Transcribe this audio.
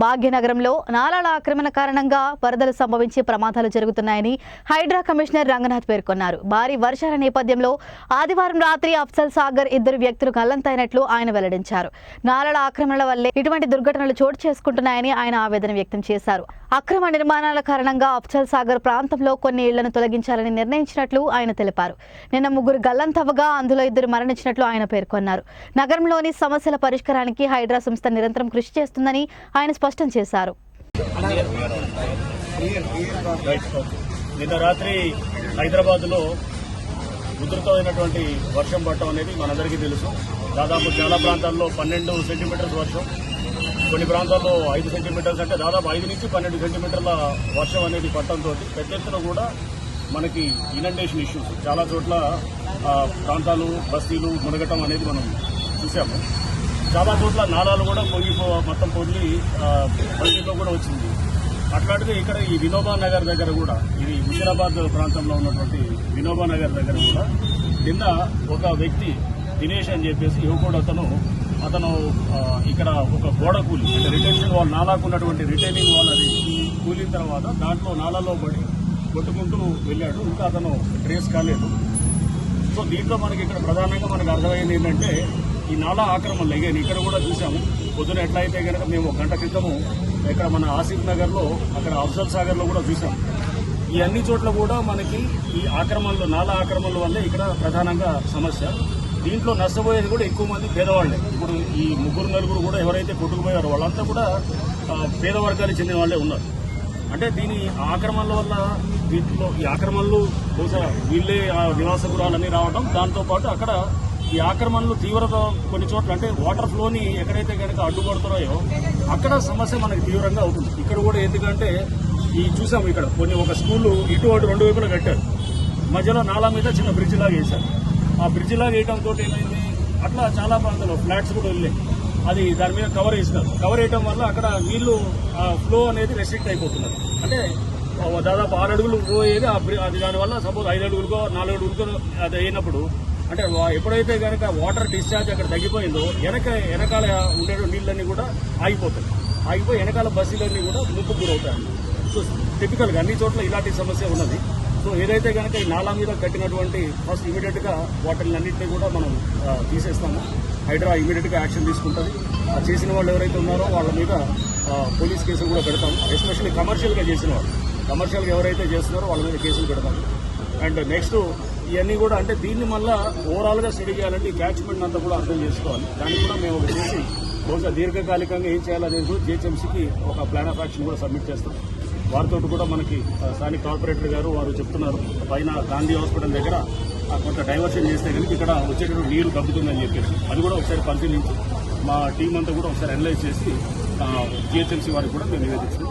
భాగ్యనగరంలో నాలాల ఆక్రమణ కారణంగా వరదలు సంభవించి ప్రమాదాలు జరుగుతున్నాయని హైడ్రా కమిషనర్ రంగనాథ్ పేర్కొన్నారు. భారీ వర్షాల నేపథ్యంలో ఆదివారం రాత్రి అఫ్జల్ సాగర్ ఇద్దరు వ్యక్తులు గల్లంతైనట్లు ఆయన వెల్లడించారు. నాలాల ఆక్రమణల వల్లే ఇటువంటి దుర్ఘటనలు చోటు చేసుకుంటున్నాయని ఆయన ఆవేదన వ్యక్తం చేశారు. అక్రమ నిర్మాణాల కారణంగా అఫ్జల్ సాగర్ ప్రాంతంలో కొన్ని ఇళ్లను తొలగించాలని నిర్ణయించినట్లు ఆయన తెలిపారు. నిన్న 3 గల్లంతవ్వగా అందులో 2 మరణించినట్లు ఆయన పేర్కొన్నారు. నగరంలోని సమస్యల పరిష్కారానికి హైడ్రా సంస్థ నిరంతరం కృషి చేస్తుందని ఆయన స్పష్టం చేశారు. నిన్న రాత్రి హైదరాబాద్ లో ఉధృతమైనటువంటి వర్షం పడటం అనేది మనందరికీ తెలుసు. దాదాపు చాలా ప్రాంతాల్లో 12 సెంటీమీటర్స్ వర్షం, కొన్ని ప్రాంతాల్లో 5 సెంటీమీటర్స్, అంటే దాదాపు 5 నుంచి 12 సెంటీమీటర్ల వర్షం అనేది పడటంతో పెద్ద ఎత్తున కూడా మనకి ఇనండేషన్ ఇష్యూస్ చాలా చోట్ల ప్రాంతాలు బస్తీలు మునగటం అనేది మనం చూసాము. చాలా చోట్ల నాలాలు కూడా మొత్తం పొంగి బస్తీలో కూడా వచ్చింది. అట్లాంటిది ఇక్కడ ఈ వినోబా నగర్ దగ్గర కూడా, ఇది హుజరాబాద్ ప్రాంతంలో ఉన్నటువంటి వినోబా నగర్ దగ్గర కూడా నిన్న ఒక వ్యక్తి దినేష్ అని చెప్పేసి యువకుడు అతను ఇక్కడ ఒక గోడ కూలి, అంటే రిటెన్షన్ వాల్, నాలాకు ఉన్నటువంటి రిటైనింగ్ వాల్ అది కూలిన తర్వాత దాంట్లో నాలాలో పడి కొట్టుకుంటూ వెళ్ళాడు. ఇంకా అతను ట్రేస్ కాలేదు. సో దీంట్లో మనకి ఇక్కడ ప్రధానంగా మనకు అర్థమైంది ఏంటంటే ఈ నాలా ఆక్రమణలు అయ్యాయి. ఇక్కడ కూడా చూసాము. పొద్దున ఎట్లయితే కనుక మేము 1 గంట క్రితము ఇక్కడ మన ఆసిఫ్ నగర్లో, అక్కడ అఫ్జల్ సాగర్లో కూడా చూసాం. ఈ అన్ని చోట్ల కూడా మనకి ఈ ఆక్రమణలు, నాలా ఆక్రమణల వల్లే ఇక్కడ ప్రధానంగా సమస్య. దీంట్లో నష్టపోయేది కూడా ఎక్కువ మంది పేదవాళ్లే. ఇప్పుడు ఈ 3-4 కూడా ఎవరైతే కొట్టుకుపోయారో వాళ్ళంతా కూడా పేద వర్గానికి చెందిన వాళ్ళే ఉన్నారు. అంటే దీని ఆక్రమణల వల్ల వీటిలో ఈ ఆక్రమణలు బహుశా వీళ్ళే నివాస గృహాలన్నీ రావడం, దాంతోపాటు అక్కడ ఈ ఆక్రమణలు తీవ్రత కొన్ని చోట్ల, అంటే వాటర్ ఫ్లోని ఎక్కడైతే కనుక అడ్డుపడుతున్నాయో అక్కడ సమస్య మనకి తీవ్రంగా అవుతుంది. ఇక్కడ కూడా ఎందుకంటే ఈ చూసాము, ఇక్కడ ఒక స్కూలు ఇటు అటు 2 వైపులా కట్టారు. మధ్యలో నాలా మీద చిన్న బ్రిడ్జ్ లాగా వేశారు. ఆ బ్రిడ్జ్ లాగా వేయడంతో ఏమైంది, అట్లా చాలా ప్రాంతాల్లో ఫ్లాట్స్ కూడా వెళ్ళాయి. అది దాని మీద కవర్ వేసినారు. కవర్ వేయడం వల్ల అక్కడ నీళ్లు ఫ్లో అనేది రెస్ట్రిక్ట్ అయిపోతున్నారు. అంటే దాదాపు 6 అడుగులు పోయేది అది. దానివల్ల సపోజ్ 5 అడుగులకో 4 అడుగులకో అది అయినప్పుడు, అంటే ఎప్పుడైతే కనుక వాటర్ డిశ్చార్జ్ అక్కడ తగ్గిపోయిందో వెనకాల ఉండే నీళ్ళన్నీ కూడా ఆగిపోయి వెనకాల బస్సులన్నీ కూడా ముప్పు గురవుతాయి. సో టిపికల్గా అన్ని చోట్ల ఇలాంటి సమస్య ఉన్నది. సో ఏదైతే కనుక ఈ నాలా మీద కట్టినటువంటి ఫస్ట్ ఇమీడియట్గా వాటిలన్నింటినీ కూడా మనం తీసేస్తాము. హైడ్రా ఇమీడియట్గా యాక్షన్ తీసుకుంటుంది. చేసిన వాళ్ళు ఎవరైతే ఉన్నారో వాళ్ళ మీద పోలీస్ కేసులు కూడా పెడతాము. ఎస్పెషల్లీ కమర్షియల్గా చేసిన వాళ్ళు, కమర్షియల్గా ఎవరైతే చేస్తున్నారో వాళ్ళ మీద కేసులు పెడతాము. అండ్ నెక్స్ట్ ఇవన్నీ కూడా, అంటే దీన్ని మళ్ళీ ఓవరాల్గా స్టడీ చేయాలంటే ఈ క్యాచ్మెంట్ అంతా కూడా అర్థం చేసుకోవాలి. దాన్ని కూడా మేము చేసి బహుశా దీర్ఘకాలికంగా ఏం చేయాలనేది కూడా జిహెచ్ఎంసీకి ఒక ప్లాన్ ఆఫ్ యాక్షన్ కూడా సబ్మిట్ చేస్తాం. వారితో కూడా మనకి స్థానిక కార్పొరేటర్ గారు వారు చెప్తున్నారు, పైన గాంధీ హాస్పిటల్ దగ్గర కొంత డైవర్షన్ చేస్తే కనుక ఇక్కడ వచ్చేటప్పుడు నీరు దబ్బుతుందని చెప్పేసి అది కూడా ఒకసారి పరిశీలించి మా టీం అంతా కూడా ఒకసారి అనలైజ్ చేసి జిహెచ్ఎంసీ వారికి కూడా మేము నివేదించాం.